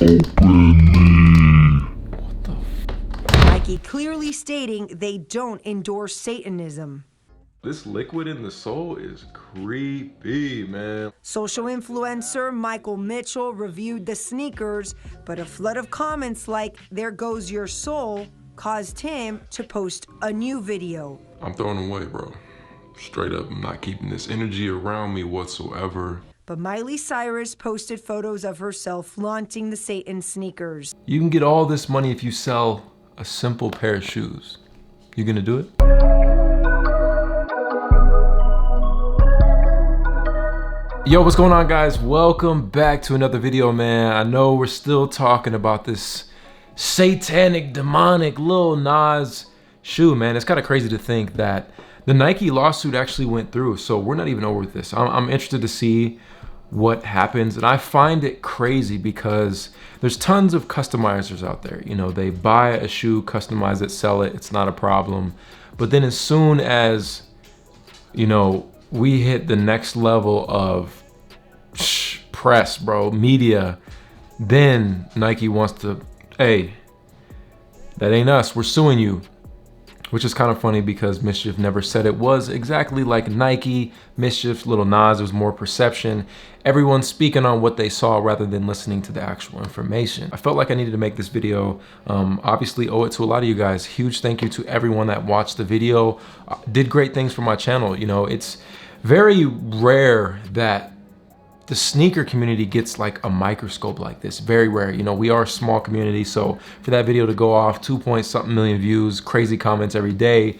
Nike clearly stating they don't endorse Satanism. This liquid in the sole is creepy, man. Social influencer Michael Mitchell reviewed the sneakers, but a flood of comments like, "There goes your soul," caused him to post a new video. I'm throwing them away, bro. Straight up, I'm not keeping this energy around me whatsoever. But Miley Cyrus posted photos of herself flaunting the Satan sneakers. You can get all this money if you sell a simple pair of shoes. You gonna do it? Yo, what's going on, guys? Welcome back to another video, man. I know we're still talking about this satanic, demonic Lil Nas shoe, man. It's kind of crazy to think that the Nike lawsuit actually went through, so we're not even over with this. I'm interested to see what happens, and I find it crazy because there's tons of customizers out there. You know, they buy a shoe, customize it, sell it, it's not a problem. But then as soon as, you know, we hit the next level of press, bro, media, then Nike wants to, hey, that ain't us, we're suing you. Which is kind of funny because Mischief never said it was exactly like Nike. Mischief, Lil Nas, was more perception. Everyone's speaking on what they saw rather than listening to the actual information. I felt like I needed to make this video. Obviously owe it to a lot of you guys. Huge thank you to everyone that watched the video. Did great things for my channel. You know, it's very rare that the sneaker community gets like a microscope like this. Very rare. You know, we are a small community, so for that video to go off 2-point-something million views, crazy comments every day,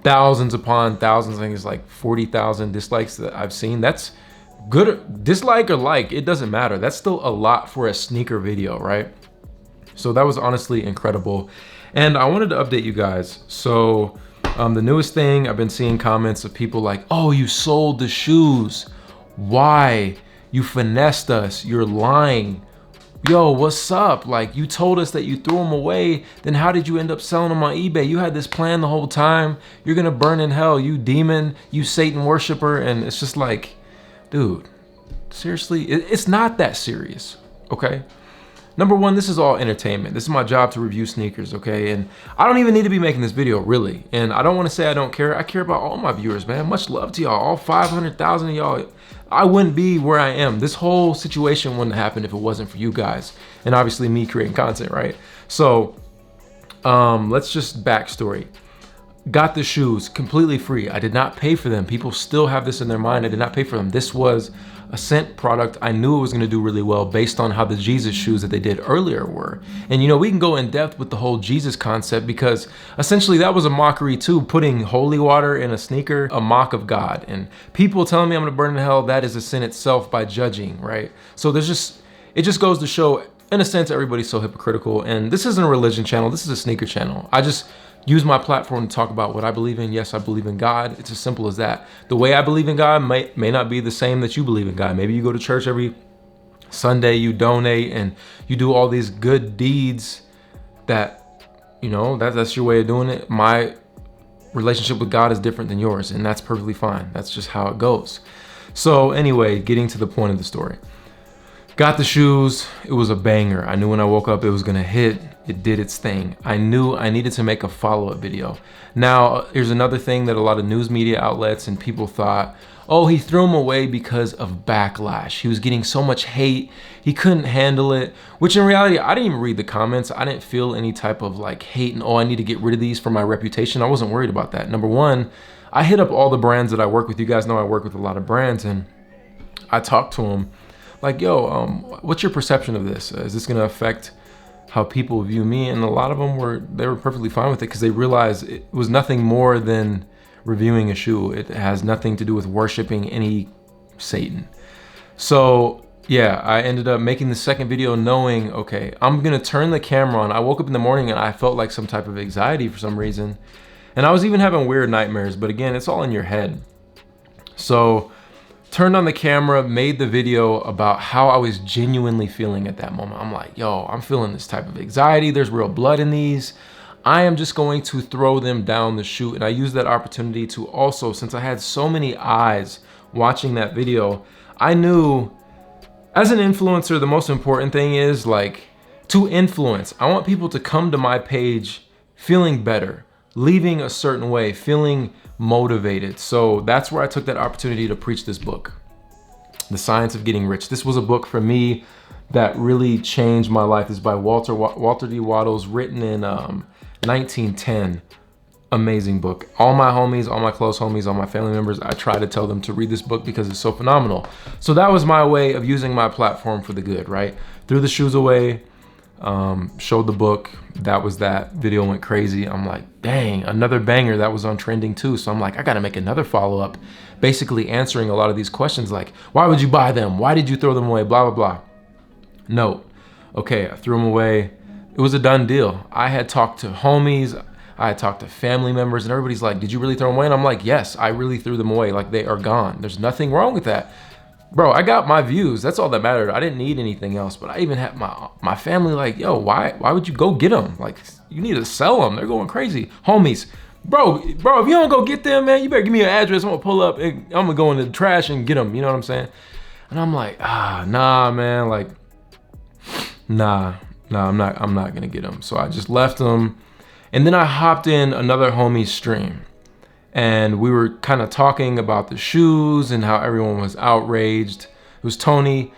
thousands upon thousands, I think it's like 40,000 dislikes that I've seen. That's good. Dislike or like, it doesn't matter. That's still a lot for a sneaker video, right? So that was honestly incredible. And I wanted to update you guys. So the newest thing, I've been seeing comments of people like, oh, you sold the shoes. Why? You finessed us, you're lying. Yo, what's up? Like, you told us that you threw them away, then how did you end up selling them on eBay? You had this plan the whole time. You're gonna burn in hell, you demon, you Satan worshiper. And it's just like, dude, seriously, it's not that serious, okay? Number one, this is all entertainment. This is my job to review sneakers, okay? And I don't even need to be making this video, really. And I don't wanna say I don't care. I care about all my viewers, man. Much love to y'all, all 500,000 of y'all. I wouldn't be where I am. This whole situation wouldn't happen if it wasn't for you guys. And obviously me creating content, right? So let's just backstory. Got the shoes completely free. I did not pay for them. People still have this in their mind. I did not pay for them. This was a sent product. I knew it was gonna do really well based on how the Jesus shoes that they did earlier were. And you know, we can go in depth with the whole Jesus concept because essentially that was a mockery too, putting holy water in a sneaker, a mock of God. And people telling me I'm gonna burn in hell, that is a sin itself by judging, right? So it just goes to show, in a sense, everybody's so hypocritical. And this isn't a religion channel, this is a sneaker channel. I just use my platform to talk about what I believe in. Yes, I believe in God. It's as simple as that. The way I believe in God may not be the same that you believe in God. Maybe you go to church every Sunday, you donate, and you do all these good deeds that, you know, that's your way of doing it. My relationship with God is different than yours, and that's perfectly fine. That's just how it goes. So anyway, getting to the point of the story. Got the shoes, it was a banger. I knew when I woke up it was gonna hit, it did its thing. I knew I needed to make a follow-up video. Now, here's another thing that a lot of news media outlets and people thought, oh, he threw them away because of backlash. He was getting so much hate, he couldn't handle it, which in reality, I didn't even read the comments. I didn't feel any type of like hate and, oh, I need to get rid of these for my reputation. I wasn't worried about that. Number one, I hit up all the brands that I work with. You guys know I work with a lot of brands, and I talked to them like, yo, what's your perception of this? Is this gonna affect how people view me? And a lot of them were perfectly fine with it because they realized it was nothing more than reviewing a shoe. It has nothing to do with worshiping any Satan. So yeah, I ended up making the second video knowing, okay, I'm gonna turn the camera on. I woke up in the morning and I felt like some type of anxiety for some reason. And I was even having weird nightmares, but again, it's all in your head. So turned on the camera, made the video about how I was genuinely feeling at that moment. I'm like, yo, I'm feeling this type of anxiety. There's real blood in these. I am just going to throw them down the chute. And I used that opportunity to also, since I had so many eyes watching that video, I knew as an influencer, the most important thing is like, to influence. I want people to come to my page feeling better, leaving a certain way, feeling motivated. So that's where I took that opportunity to preach this book, The Science of Getting Rich. This was a book for me that really changed my life. It's by Walter D. Waddles, written in 1910. Amazing book. All my homies, all my close homies, all my family members, I try to tell them to read this book because it's so phenomenal. So that was my way of using my platform for the good, right? Threw the shoes away, showed the book. That was that. Video went crazy. I'm like, dang, another banger that was on trending too. So I'm like, I gotta make another follow-up, basically answering a lot of these questions like, why would you buy them? Why did you throw them away? Blah, blah, blah. Note, okay, I threw them away. It was a done deal. I had talked to homies, I had talked to family members, and everybody's like, did you really throw them away? And I'm like, yes, I really threw them away. Like, they are gone. There's nothing wrong with that. Bro, I got my views. That's all that mattered. I didn't need anything else. But I even had my family like, yo, why would you go get them? Like, you need to sell them. They're going crazy. Homies, bro, if you don't go get them, man, you better give me your address. I'm gonna pull up and I'm gonna go into the trash and get them. You know what I'm saying? And I'm like, nah, man. Like, nah, I'm not gonna get them. So I just left them. And then I hopped in another homie's stream, and we were kind of talking about the shoes and how everyone was outraged. It was Tony,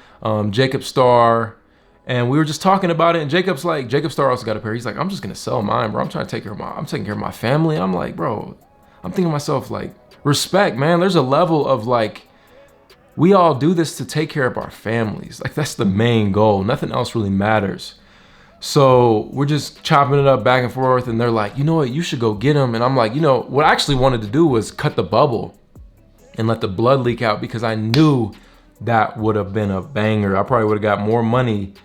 Jacob Starr, and we were just talking about it. And Jacob Starr also got a pair. He's like, I'm just gonna sell mine, bro. I'm taking care of my family. And I'm like, bro, I'm thinking to myself, like, respect, man. There's a level of like, we all do this to take care of our families. Like, that's the main goal. Nothing else really matters. So we're just chopping it up back and forth, and they're like, you know what, you should go get them. And I'm like, you know, what I actually wanted to do was cut the bubble and let the blood leak out, because I knew that would have been a banger. I probably would have got more money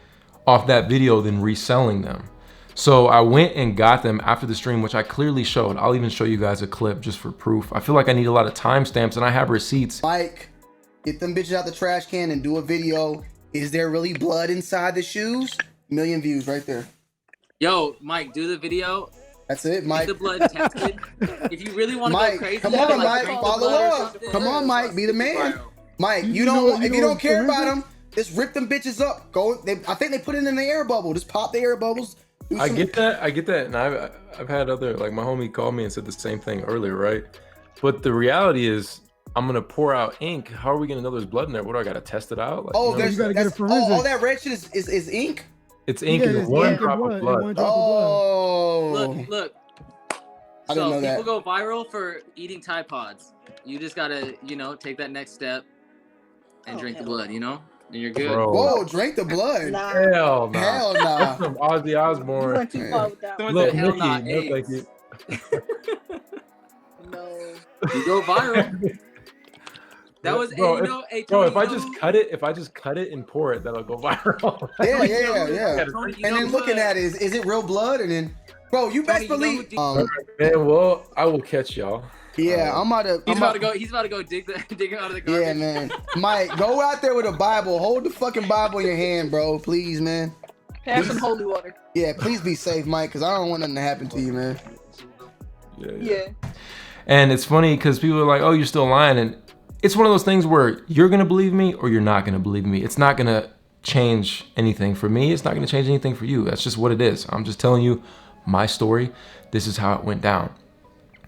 off that video than reselling them. So I went and got them after the stream, which I clearly showed. I'll even show you guys a clip just for proof. I feel like I need a lot of timestamps, and I have receipts. Mike, get them bitches out the trash can and do a video. Is there really blood inside the shoes? 1 million views right there. Yo, Mike, do the video. That's it, Mike. Get the blood tested. If you really want to go crazy, come on, like, Mike, follow up. Come on, Mike, be the man. Mike, if you don't care about them, just rip them bitches up. I think they put it in the air bubble. Just pop the air bubbles. I get that, and I've had other, like, my homie called me and said the same thing earlier, right? But the reality is, I'm gonna pour out ink. How are we gonna know there's blood in there? What do I gotta test it out? Like, oh, you gotta get a forensic. All that red shit is ink. It's ink and one drop of blood. Oh, look. I didn't know that. People go viral for eating Tide Pods. You just gotta, take that next step and drink the blood. And you're good. Bro. Whoa, drink the blood. Nah. Hell nah. Hell nah. That's some Ozzy Osbourne. You went too far with that one. Look, Hell Mickey, nah, no thank you. No. You go viral. That was, bro, Tony, if I just cut it and pour it, that'll go viral. Yeah. Tony, And then looking at it, is it real blood? And then, bro, you best believe. Man, well, I will catch y'all. Yeah, I'm about to. He's about to go dig it out of the garbage. Yeah, man. Mike, go out there with a Bible. Hold the fucking Bible in your hand, bro. Please, man. Have some holy water. Yeah, please be safe, Mike, because I don't want nothing to happen to you, man. Yeah. And it's funny because people are like, oh, you're still lying. And it's one of those things where you're going to believe me or you're not going to believe me. It's not going to change anything for me. It's not going to change anything for you. That's just what it is. I'm just telling you my story. This is how it went down.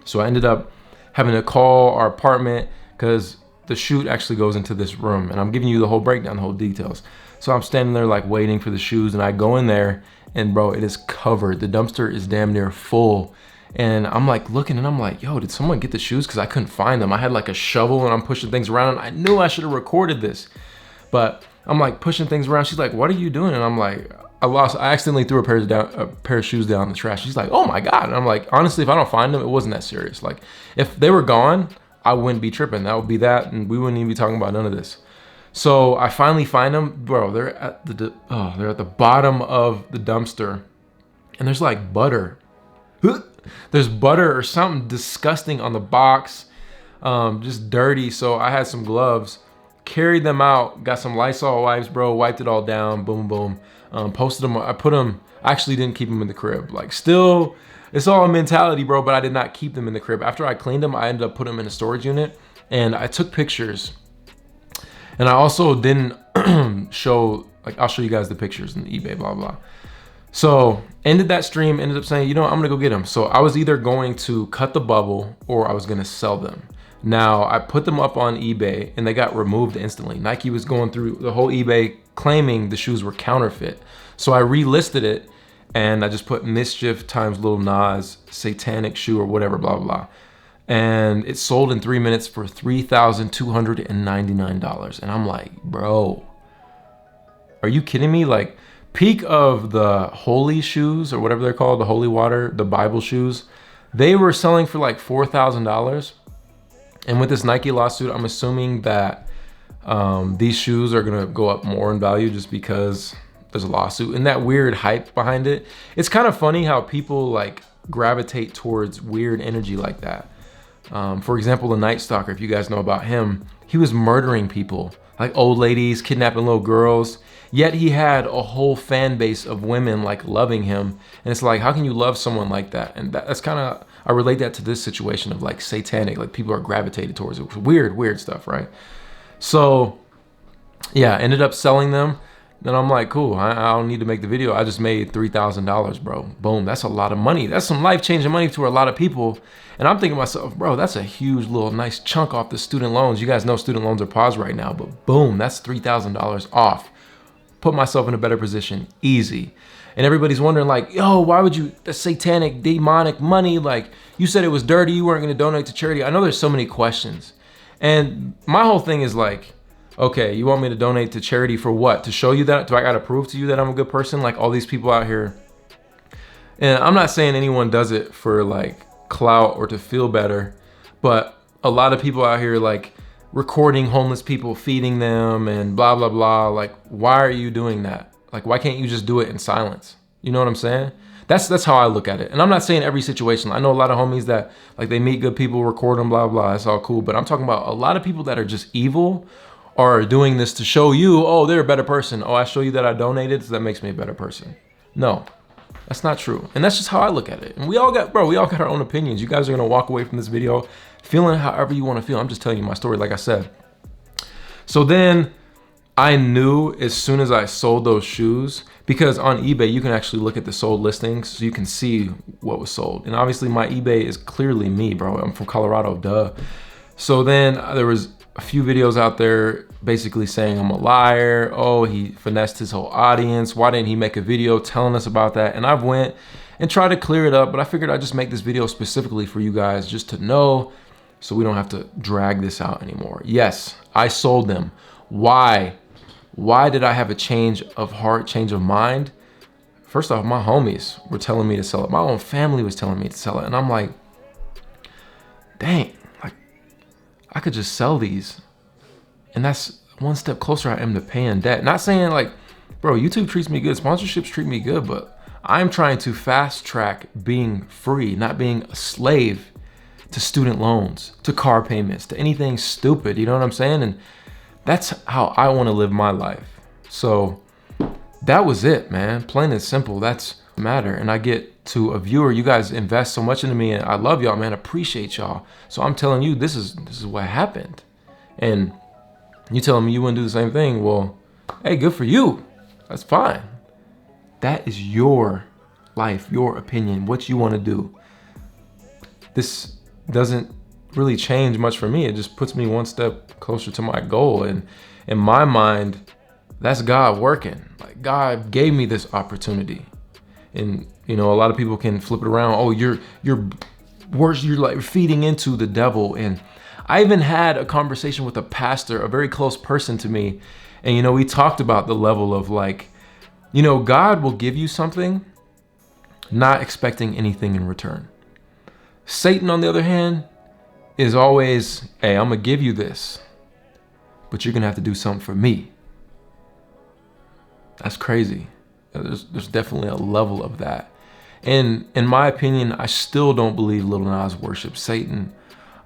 So I ended up having to call our apartment because the shoot actually goes into this room, and I'm giving you the whole breakdown, the whole details. So I'm standing there like waiting for the shoes, and I go in there and bro, it is covered. The dumpster is damn near full. And I'm like looking and I'm like, yo, did someone get the shoes? Because I couldn't find them. I had like a shovel and I'm pushing things around, and I knew I should have recorded this. But I'm like pushing things around. She's like, what are you doing? And I'm like, I accidentally threw a pair of shoes down in the trash. She's like, oh my God. And I'm like, honestly, if I don't find them, it wasn't that serious. Like if they were gone, I wouldn't be tripping. That would be that, and we wouldn't even be talking about none of this. So I finally find them, bro. They're at the bottom of the dumpster, and there's like butter. There's butter or something disgusting on the box, just dirty. So I had some gloves, carried them out, got some Lysol wipes, bro, wiped it all down, boom, boom. Posted them. I actually didn't keep them in the crib. Like still, it's all a mentality, bro, but I did not keep them in the crib. After I cleaned them, I ended up putting them in a storage unit, and I took pictures. And I also didn't show, like, I'll show you guys the pictures in eBay, blah, blah. So ended that stream, ended up saying, you know what, I'm gonna go get them. So I was either going to cut the bubble or I was gonna sell them. Now I put them up on eBay and they got removed instantly. Nike was going through the whole eBay claiming the shoes were counterfeit. So I relisted it and I just put mischief times Lil Nas satanic shoe or whatever, blah, blah, blah. And it sold in 3 minutes for $3,299. And I'm like, bro, are you kidding me? Like, peak of the holy shoes or whatever they're called, the holy water, the Bible shoes, they were selling for like $4,000. And with this Nike lawsuit, I'm assuming that these shoes are gonna go up more in value just because there's a lawsuit and that weird hype behind it. It's kind of funny how people like gravitate towards weird energy like that. For example, the Night Stalker, if you guys know about him, he was murdering people, like old ladies, kidnapping little girls. Yet he had a whole fan base of women like loving him. And it's like, how can you love someone like that? And that's kind of, I relate that to this situation of like satanic, like people are gravitated towards it. Weird stuff, right? So yeah, ended up selling them. Then I'm like, cool, I don't need to make the video. I just made $3,000, bro. Boom, that's a lot of money. That's some life-changing money to a lot of people. And I'm thinking to myself, bro, that's a huge little nice chunk off the student loans. You guys know student loans are paused right now, but boom, that's $3,000 off. Put myself in a better position, easy. And everybody's wondering like, yo, why would you, the satanic, demonic money, like you said it was dirty, you weren't gonna donate to charity. I know there's so many questions. And my whole thing is like, okay, you want me to donate to charity for what? To show you that? Do I gotta prove to you that I'm a good person? Like all these people out here. And I'm not saying anyone does it for like clout or to feel better, but a lot of people out here like recording homeless people, feeding them and blah, blah, blah. Like, why are you doing that? Like, why can't you just do it in silence? You know what I'm saying? That's how I look at it. And I'm not saying every situation. I know a lot of homies that like they meet good people, record them, blah, blah. That's all cool. But I'm talking about a lot of people that are just evil are doing this to show you, oh, they're a better person. Oh, I show you that I donated, so that makes me a better person. No, that's not true. And that's just how I look at it. And we all got our own opinions. You guys are gonna walk away from this video feeling however you wanna feel. I'm just telling you my story, like I said. So then I knew as soon as I sold those shoes, because on eBay, you can actually look at the sold listings so you can see what was sold. And obviously my eBay is clearly me, bro. I'm from Colorado, duh. So then there was a few videos out there basically saying I'm a liar. Oh, he finessed his whole audience. Why didn't he make a video telling us about that? And I've went and tried to clear it up, but I figured I'd just make this video specifically for you guys just to know so we don't have to drag this out anymore. Yes, I sold them. Why? Why did I have a change of heart, change of mind? First off, my homies were telling me to sell it. My own family was telling me to sell it. And I'm like, dang, like I could just sell these. And that's one step closer I am to paying debt. Not saying like, bro, YouTube treats me good, sponsorships treat me good, but I'm trying to fast track being free, not being a slave to student loans, to car payments, to anything stupid, you know what I'm saying? And that's how I want to live my life. So that was it, man. Plain and simple, that's the matter. And I get to a viewer, you guys invest so much into me and I love y'all, man, appreciate y'all. So I'm telling you, this is what happened. And you telling me you wouldn't do the same thing, well, hey, good for you. That's fine. That is your life, your opinion, what you want to do. This doesn't really change much for me. It just puts me one step closer to my goal. And in my mind, that's God working. Like God gave me this opportunity. And you know, a lot of people can flip it around. Oh, you're worse. You're like feeding into the devil. And I even had a conversation with a pastor, a very close person to me. And, you know, we talked about the level of like, you know, God will give you something, not expecting anything in return. Satan, on the other hand, is always, hey, I'm gonna give you this, but you're gonna have to do something for me. That's crazy. There's definitely a level of that. And in my opinion, I still don't believe Lil Nas worshipped Satan.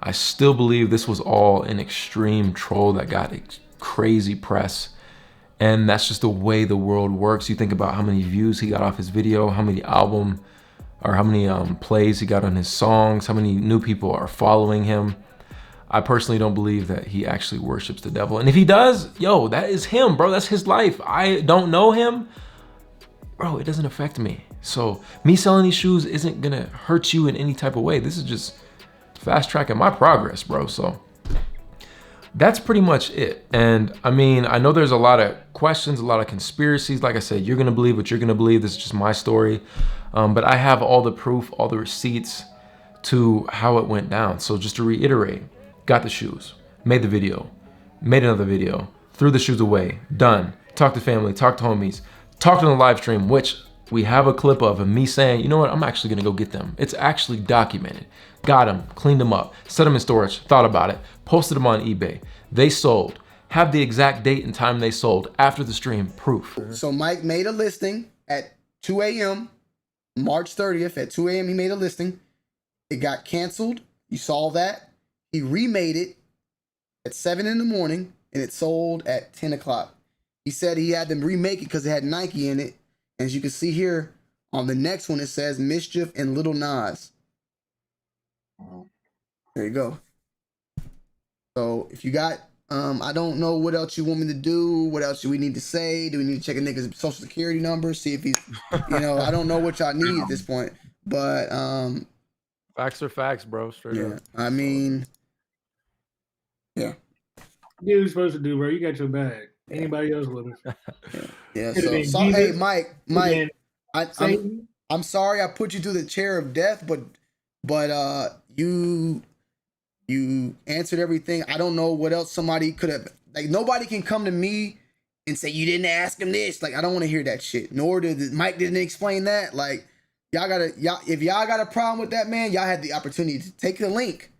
I still believe this was all an extreme troll that got crazy press. And that's just the way the world works. You think about how many views he got off his video, how many plays he got on his songs, how many new people are following him. I personally don't believe that he actually worships the devil. And if he does, yo, that is him, bro. That's his life. I don't know him. bro, it doesn't affect me. So me selling these shoes isn't gonna hurt you in any type of way. This is just fast tracking my progress, bro. So that's pretty much it. And I mean, I know there's a lot of questions, a lot of conspiracies. Like I said, you're gonna believe what you're gonna believe. This is just my story. But I have all the proof, all the receipts to how it went down. So just to reiterate, got the shoes, made the video, made another video, threw the shoes away, done. Talked to family, talked to homies, talked on the live stream, which we have a clip of me saying, you know what, I'm actually gonna go get them. It's actually documented. Got them, cleaned them up, set them in storage, thought about it, posted them on eBay. They sold. Have the exact date and time they sold after the stream, proof. So Mike made a listing at 2 a.m. March 30th at 2 a.m. he made a listing. It got canceled. You saw that. He remade it at 7 in the morning and it sold at 10 o'clock. He said he had them remake it because it had Nike in it. As you can see here on the next one, it says Mischief and Lil Nas. There you go. So if you got, I don't know what else you want me to do. What else do we need to say? Do we need to check a nigga's social security number? See if he's, you know, I don't know what y'all need at this point. But facts are facts, bro. Straight up. I mean, yeah. You were supposed to do, bro. You got your bag. Anybody else with us? Yeah. So hey, Mike, I'm sorry I put you through the chair of death, but you answered everything. I don't know what else somebody could have. Like, nobody can come to me and say you didn't ask him this. Like, I don't want to hear that shit. Nor did Mike didn't explain that. Like, if y'all got a problem with that, man, y'all had the opportunity to take the link.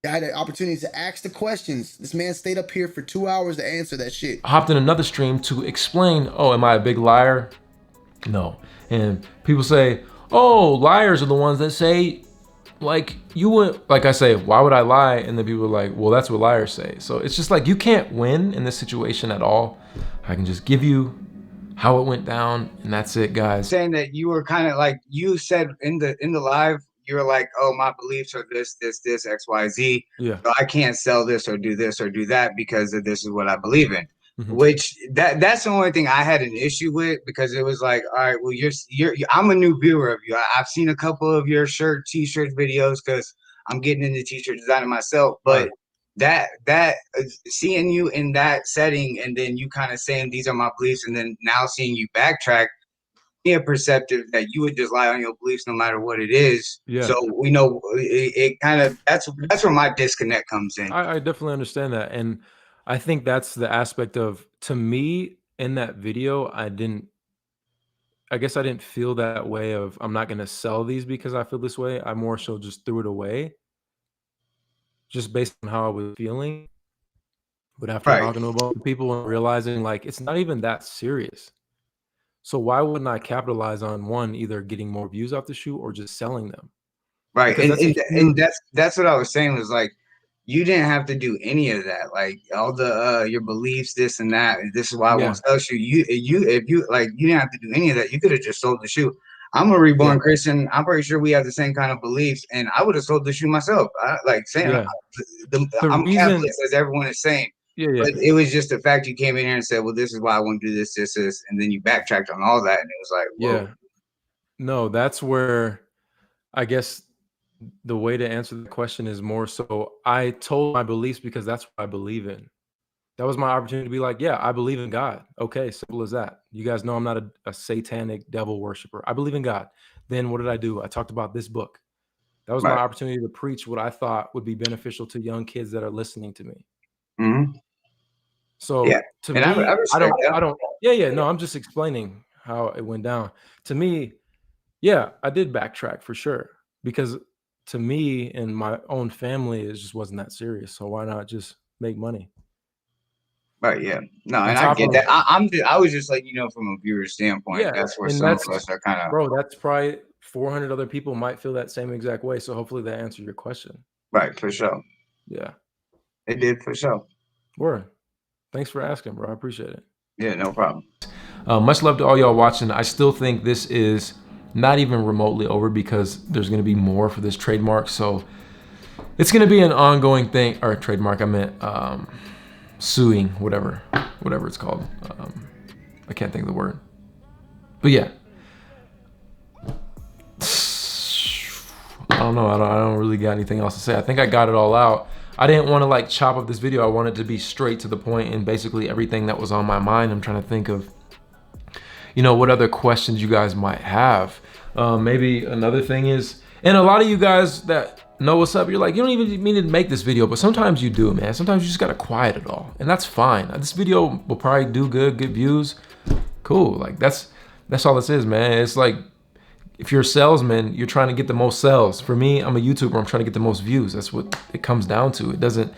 Y'all had the opportunity to ask the questions. This man stayed up here for 2 hours to answer that shit. Hopped in another stream to explain, oh, am I a big liar? No. And people say, oh, liars are the ones that say, like, you would, like I say, why would I lie? And then people are like, well, that's what liars say. So it's just like, you can't win in this situation at all. I can just give you how it went down, and that's it, guys. Saying that you were kind of like, you said in the live, you were like, oh, my beliefs are this, X, Y, Z. Yeah. So I can't sell this or do that because of this is what I believe in. Mm-hmm. Which that's the only thing I had an issue with, because it was like, all right, well, I'm a new viewer of you. I've seen a couple of your t-shirt videos because I'm getting into t-shirt designing myself. But that seeing you in that setting and then you kind of saying these are my beliefs, and then now seeing you backtrack, a perceptive that you would just lie on your beliefs no matter what it is. Yeah. So we know it kind of, that's where my disconnect comes in. I definitely understand that. And I think that's the aspect of, to me, in that video, I guess I didn't feel that way of, I'm not going to sell these because I feel this way. I more so just threw it away just based on how I was feeling. But after talking to a bunch of people and realizing, like, it's not even that serious. So why wouldn't I capitalize on one, either getting more views off the shoe or just selling them? Right. And that's what I was saying, was like, you didn't have to do any of that. Like, all the your beliefs, this and that, and this is why I want to sell shoe. If you didn't have to do any of that. You could have just sold the shoe. I'm a reborn Christian. I'm pretty sure we have the same kind of beliefs, and I would have sold the shoe myself. I'm Catholic, as everyone is saying. But it was just the fact you came in here and said, well, this is why I want to do this, and then you backtracked on all that, and it was like, whoa. No, that's where I guess the way to answer the question is more so I told my beliefs because that's what I believe in. That was my opportunity to be like, yeah, I believe in God. Okay, simple as that. You guys know I'm not a satanic devil worshiper. I believe in God. Then what did I do? I talked about this book. That was my opportunity to preach what I thought would be beneficial to young kids that are listening to me. Mm-hmm. So to me, I'm just explaining how it went down. To me, I did backtrack for sure, because to me and my own family, it just wasn't that serious. So why not just make money? Right. Yeah. No, and I get that. I was just like, from a viewer standpoint, that's where some of us are kind of. Bro, that's probably 400 other people might feel that same exact way. So hopefully that answered your question. Right. For sure. Yeah. It did, for sure. Word. Thanks for asking, bro. I appreciate it. Yeah, no problem. Much love to all y'all watching. I still think this is not even remotely over, because there's going to be more for this trademark. So it's going to be an ongoing thing, or trademark, I meant suing, whatever it's called. I can't think of the word. But yeah, don't know. I don't really got anything else to say. I think I got it all out. I didn't want to like chop up this video. I wanted to be straight to the point and basically everything that was on my mind. I'm trying to think of, you know, what other questions you guys might have. Maybe another thing is, and a lot of you guys that know what's up, you're like, you don't even mean to make this video, but sometimes you do, man. Sometimes you just gotta quiet it all, and that's fine. This video will probably do good, get views. Cool, like that's all this is, man. It's like, if you're a salesman, you're trying to get the most sales. For me, I'm a YouTuber, I'm trying to get the most views. That's what it comes down to. It doesn't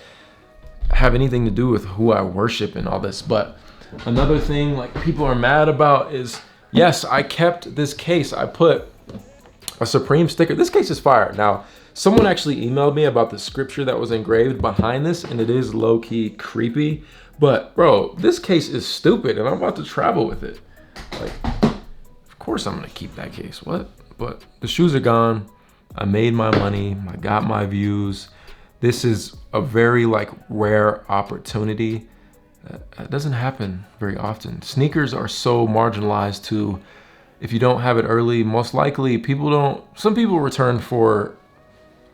have anything to do with who I worship and all this. But another thing like people are mad about is, yes, I kept this case. I put a Supreme sticker. This case is fire. Now, someone actually emailed me about the scripture that was engraved behind this, and it is low-key creepy. But bro, this case is stupid, and I'm about to travel with it. Like, of course I'm gonna keep that case, what? But the shoes are gone. I made my money, I got my views. This is a very like rare opportunity. It doesn't happen very often. Sneakers are so marginalized to, if you don't have it early, most likely some people return for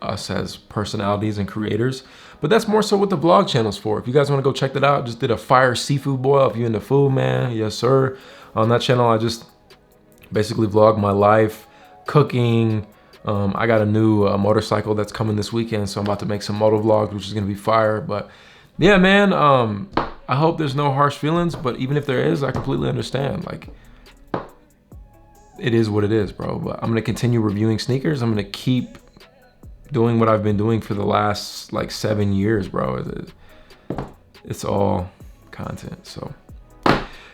us as personalities and creators, but that's more so what the vlog channel's for. If you guys wanna go check that out, just did a fire seafood boil. If you're into food, man, yes sir. On that channel, I just basically vlog my life, cooking. I got a new motorcycle that's coming this weekend, so I'm about to make some moto vlogs, which is gonna be fire. But yeah, man, I hope there's no harsh feelings, but even if there is, I completely understand. Like, it is what it is, bro. But I'm gonna continue reviewing sneakers. I'm gonna keep doing what I've been doing for the last like 7 years, bro. It's all content, so.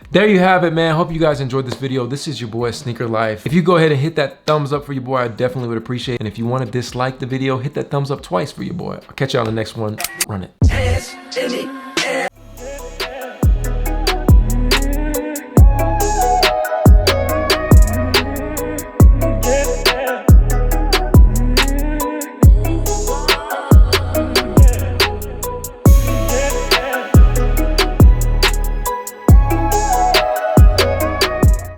There you have it, man. Hope you guys enjoyed this video. This is your boy, Sneaker Life. If you go ahead and hit that thumbs up for your boy, I definitely would appreciate it. And if you want to dislike the video, hit that thumbs up twice for your boy. I'll catch you on the next one. Run it.